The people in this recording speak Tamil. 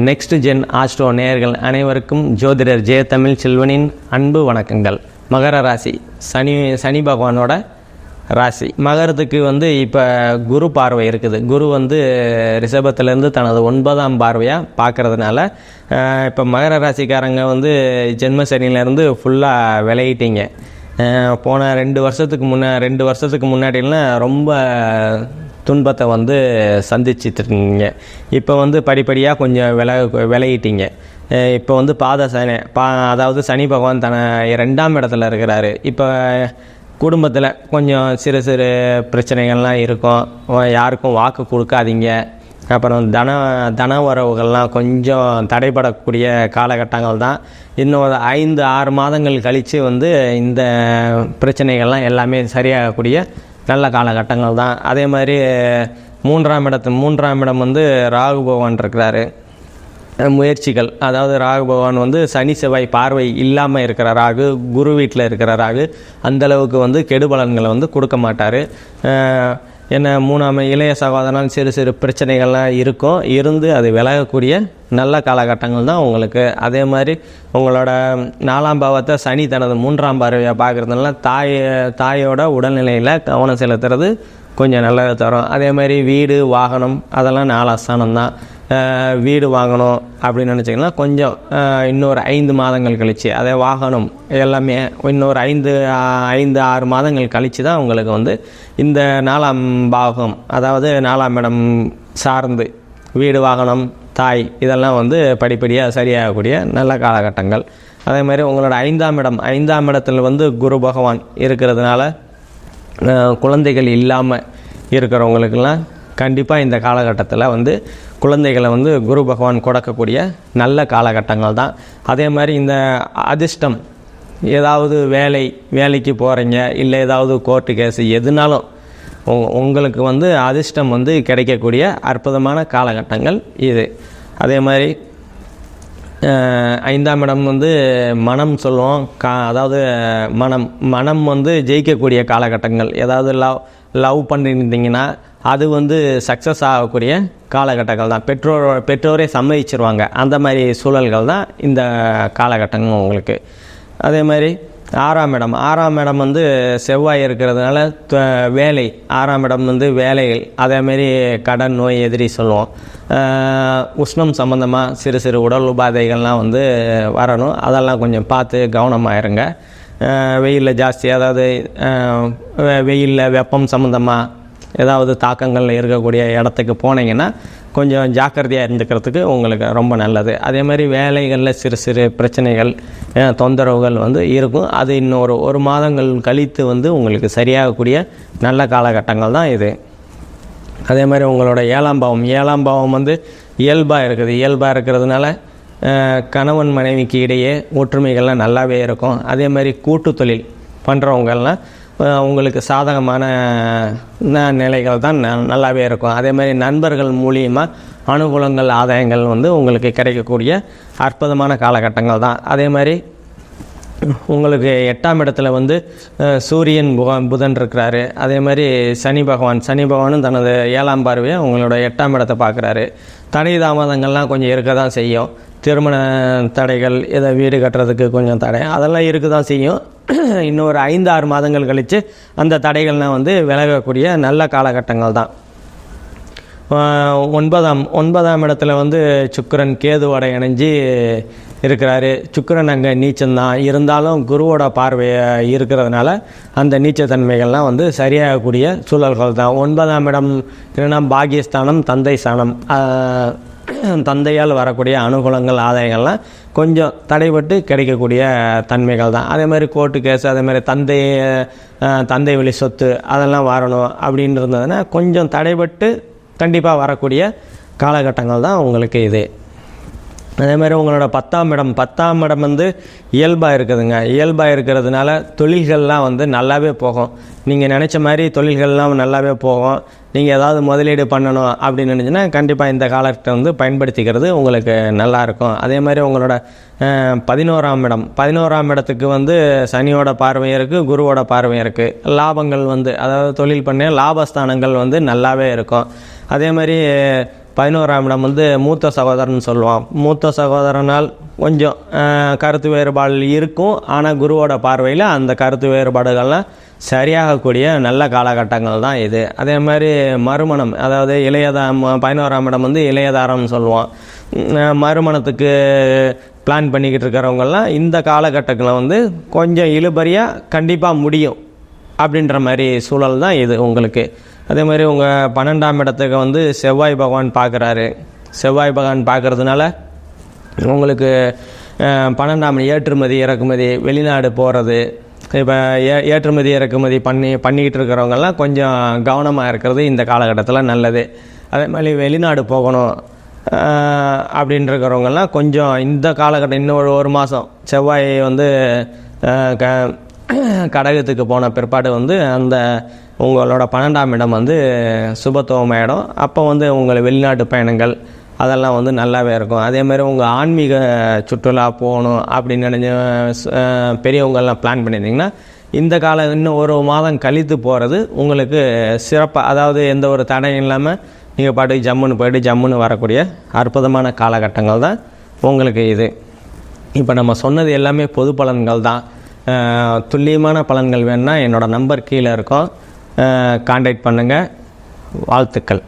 நெக்ஸ்ட் ஜென் ஆஸ்ட்ரோ நேயர்கள் அனைவருக்கும் ஜோதிடர் ஜெயதமிழ் செல்வனின் அன்பு வணக்கங்கள். மகர ராசி சனி பகவானோட ராசி. மகரத்துக்கு இப்போ குரு பார்வை இருக்குது. குரு ரிஷபத்திலேருந்து தனது 9ஆம் பார்வையாக பார்க்கறதுனால இப்போ மகர ராசிக்காரங்க ஜென்ம சனியிலேருந்து ஃபுல்லாக விலகிட்டீங்க. போன 2 வருஷத்துக்கு முன்னாடிலாம் ரொம்ப துன்பத்தை சந்திச்சிட்ருக்கீங்க. இப்போ படிப்படியாக கொஞ்சம் விலகிட்டீங்க. இப்போ அதாவது சனி பகவான் 2ஆம் இடத்துல இருக்கிறாரு. இப்போ குடும்பத்தில் கொஞ்சம் சிறு பிரச்சனைகள்லாம் இருக்கும். யாருக்கும் வாக்கு கொடுக்காதீங்க. அப்புறம் தன வரவுகள்லாம் கொஞ்சம் தடைபடக்கூடிய காலகட்டங்கள் தான். இன்னும் 5-6 மாதங்கள் கழித்து இந்த பிரச்சனைகள்லாம் எல்லாமே சரியாகக்கூடிய நல்ல காலகட்டங்கள் தான். அதே மாதிரி 3ஆம் இடம் ராகு பகவான் இருக்கிறாரு. முயற்சிகள், அதாவது ராகு பகவான் சனி செவ்வாய் பார்வை இல்லாமல் இருக்கிற ராகு, குரு வீட்டில் இருக்கிற ராகு அந்தளவுக்கு கெடுபலன்களை கொடுக்க மாட்டார். என்ன 3ஆம் இளைய சகோதரனால் சிறு பிரச்சனைகள்லாம் இருந்து அது விலகக்கூடிய நல்ல காலகட்டங்கள் தான் உங்களுக்கு. அதே மாதிரி உங்களோட 4ஆம் பாவத்தை சனி தனது 3ஆம் பார்வையாக பார்க்குறதுனால தாயோட உடல்நிலையில் கவனம் செலுத்துறது கொஞ்சம் நல்லது தரும். அதே மாதிரி வீடு வாகனம் அதெல்லாம் 4ஆம் ஸ்தானம் தான். வீடு வாங்கணும் அப்படின்னு நினச்சிங்கன்னா கொஞ்சம் இன்னொரு 5 மாதங்கள் கழித்து, அதே வாகனம் எல்லாமே இன்னொரு 5-6 மாதங்கள் கழித்து தான் உங்களுக்கு இந்த 4ஆம் பாவம், அதாவது 4ஆம் இடம் சார்ந்து வீடு வாகனம் தாய் இதெல்லாம் படிப்படியாக சரியாகக்கூடிய நல்ல காலகட்டங்கள். அதே மாதிரி உங்களோட 5ஆம் இடத்துல குரு பகவான் இருக்கிறதுனால குழந்தைகள் இல்லாமல் இருக்கிறவங்களுக்கெல்லாம் கண்டிப்பாக இந்த காலகட்டத்தில் குழந்தைகளை குரு பகவான் கொடுக்கக்கூடிய நல்ல காலகட்டங்கள் தான். அதே மாதிரி இந்த அதிர்ஷ்டம், ஏதாவது வேலைக்கு போகிறீங்க, இல்லை ஏதாவது கோர்ட்டு கேஸு எதுனாலும் உங்களுக்கு அதிர்ஷ்டம் கிடைக்கக்கூடிய அற்புதமான காலகட்டங்கள் இது. அதே மாதிரி 5ஆம் இடம் மனம் சொல்லுவோம். அதாவது மனம் ஜெயிக்கக்கூடிய காலகட்டங்கள். ஏதாவது லவ் பண்ணியிருந்தீங்கன்னா அது சக்ஸஸ் ஆகக்கூடிய காலகட்டங்கள் தான். பெற்றோரே சம்மதிச்சிருவாங்க. அந்த மாதிரி சூழல்கள் தான் இந்த காலகட்டங்கள் உங்களுக்கு. அதே மாதிரி 6ஆம் இடம் செவ்வாய் இருக்கிறதுனால வேலை, 6ஆம் இடம் வேலைகள், அதேமாரி கடன் நோய் எதிரி சொல்லுவோம். உஷ்ணம் சம்மந்தமாக சிறு உடல் உபாதைகள்லாம் வரணும். அதெல்லாம் கொஞ்சம் பார்த்து கவனமாயிருங்க. வெயிலில் ஜாஸ்தி, அதாவது வெயிலில் வெப்பம் சம்மந்தமாக ஏதாவது தாக்கங்கள் இருக்கக்கூடிய இடத்துக்கு போனீங்கன்னா கொஞ்சம் ஜாக்கிரதையாக இருந்துக்கிறதுக்கு உங்களுக்கு ரொம்ப நல்லது. அதே மாதிரி வேலைகளில் சிறு பிரச்சனைகள் தொந்தரவுகள் இருக்கும். அது இன்னொரு 1 மாதங்கள் கழித்து உங்களுக்கு சரியாகக்கூடிய நல்ல காலகட்டங்கள் தான் இது. அதே மாதிரி உங்களோட 7ஆம் பாவம் இயல்பாக இருக்கிறதுனால கணவன் மனைவிக்கு இடையே ஒற்றுமைகள்லாம் நல்லாவே இருக்கும். அதே மாதிரி கூட்டு தொழில் பண்ணுறவங்கெல்லாம் உங்களுக்கு சாதகமான நிலைகள் தான் நல்லாவே இருக்கும். அதே மாதிரி நண்பர்கள் மூலியமாக அனுகூலங்கள் ஆதாயங்கள் உங்களுக்கு கிடைக்கக்கூடிய அற்புதமான காலகட்டங்கள் தான். அதே மாதிரி உங்களுக்கு 8ஆம் இடத்துல சூரியன் புதன் இருக்கிறாரு. அதே மாதிரி சனி பகவானும் தனது 7ஆம் பார்வையை உங்களோட 8ஆம் இடத்தை பார்க்குறாரு. தடை தாமதங்கள்லாம் கொஞ்சம் இருக்க தான் செய்யும். திருமண தடைகள், இதை வீடு கட்டுறதுக்கு கொஞ்சம் தடை, அதெல்லாம் இருக்க தான் செய்யும். இன்னொரு 5-6 மாதங்கள் கழித்து அந்த தடைகள்லாம் விலகக்கூடிய நல்ல காலகட்டங்கள் தான். 9ஆம் இடத்துல சுக்கிரன் கேதுவோட இணைஞ்சு இருக்கிறாரு. சுக்கிரன் அங்கே நீச்சம்தான் இருந்தாலும் குருவோட பார்வை இருக்கிறதுனால அந்த நீச்சத்தன்மைகள்லாம் சரியாகக்கூடிய சூழல்கள் தான். 9ஆம் இடம் என்னென்னா பாகியஸ்தானம், தந்தை ஸ்தானம். தந்தையால் வரக்கூடிய அனுகூலங்கள் ஆதாயங்கள்லாம் கொஞ்சம் தடைபட்டு கிடைக்கக்கூடிய தன்மைகள் தான். அதே மாதிரி கோர்ட்டு கேஸ், அதே மாதிரி தந்தை வழி சொத்து அதெல்லாம் வரணும் அப்படின்னு இருந்ததுன்னா கொஞ்சம் தடைபட்டு கண்டிப்பாக வரக்கூடிய காலகட்டங்கள் தான் உங்களுக்கு இது. அதே மாதிரி உங்களோட 10ஆம் இடம் இயல்பாக இருக்குதுங்க. இயல்பாக இருக்கிறதுனால தொழில்கள்லாம் நல்லாவே போகும். நீங்கள் நினச்ச மாதிரி தொழில்கள்லாம் நல்லாவே போகும். நீங்கள் ஏதாவது முதலீடு பண்ணணும் அப்படின்னு நினச்சின்னா கண்டிப்பாக இந்த காலத்தை பயன்படுத்திக்கிறது உங்களுக்கு நல்லாயிருக்கும். அதே மாதிரி உங்களோட 11ஆம் இடத்துக்கு சனியோட பார்வையும் இருக்குது, குருவோட பார்வையும் இருக்குது. லாபங்கள் அதாவது தொழில் பண்ண லாபஸ்தானங்கள் நல்லாவே இருக்கும். அதே மாதிரி 11ஆம் இடம் வந்து மூத்த சகோதரன் சொல்லுவான். மூத்த சகோதரனால் கொஞ்சம் கருத்து வேறுபாடு இருக்கும். ஆனால் குருவோட பார்வையில் அந்த கருத்து வேறுபாடுகள்லாம் சரியாகக்கூடிய நல்ல காலகட்டங்கள் தான் இது. அதே மாதிரி மறுமணம், அதாவது 11ஆம் இடம் வந்து இளையதாரம்னு சொல்லுவான். மறுமணத்துக்கு பிளான் பண்ணிக்கிட்டு இருக்கிறவங்கெல்லாம் இந்த காலகட்டத்தில் வந்து கொஞ்சம் இழுபறியாக கண்டிப்பாக முடியும் அப்படின்ற மாதிரி சூழல் தான் இது உங்களுக்கு. அதே மாதிரி உங்கள் 12ஆம் இடத்துக்கு வந்து செவ்வாய் பகவான் பார்க்குறாரு. செவ்வாய் பகவான் பார்க்குறதுனால உங்களுக்கு 12ஆம் ஏற்றுமதி இறக்குமதி, வெளிநாடு போகிறது, இப்போ ஏற்றுமதி இறக்குமதி பண்ணிக்கிட்டு இருக்கிறவங்கெல்லாம் கொஞ்சம் கவனமாக இருக்கிறது இந்த காலகட்டத்தில் நல்லது. அதே மாதிரி வெளிநாடு போகணும் அப்படின்னு இருக்கிறவங்கெல்லாம் கொஞ்சம் இந்த காலகட்டம் இன்னும் ஒரு மாதம் செவ்வாய் வந்து கடகத்துக்கு போன பிற்பாடு வந்து அந்த உங்களோட 12ஆம் இடம் வந்து சுபத்துவமாயிடும். அப்போ வந்து உங்களை வெளிநாட்டு பயணங்கள் அதெல்லாம் வந்து நல்லாவே இருக்கும். அதேமாதிரி உங்கள் ஆன்மீக சுற்றுலா போகணும் அப்படின்னு நினைஞ்ச பெரியவங்கள்லாம் பிளான் பண்ணியிருந்தீங்கன்னா இந்த காலம் இன்னும் ஒரு மாதம் கழித்து போகிறது உங்களுக்கு சிறப்பாக, அதாவது எந்த ஒரு தடையும் இல்லாமல் நீங்கள் பாட்டுக்கு ஜம்முன்னு போய்ட்டு ஜம்முன்னு வரக்கூடிய அற்புதமான காலகட்டங்கள் தான் உங்களுக்கு இது. இப்போ நம்ம சொன்னது எல்லாமே பொது பலன்கள் தான். துல்லியமான பலன்கள் வேணுன்னா என்னோடய நம்பர் கீழே இருக்கும், கான்டாக்ட் பண்ணுங்கள். வாழ்த்துக்கள்.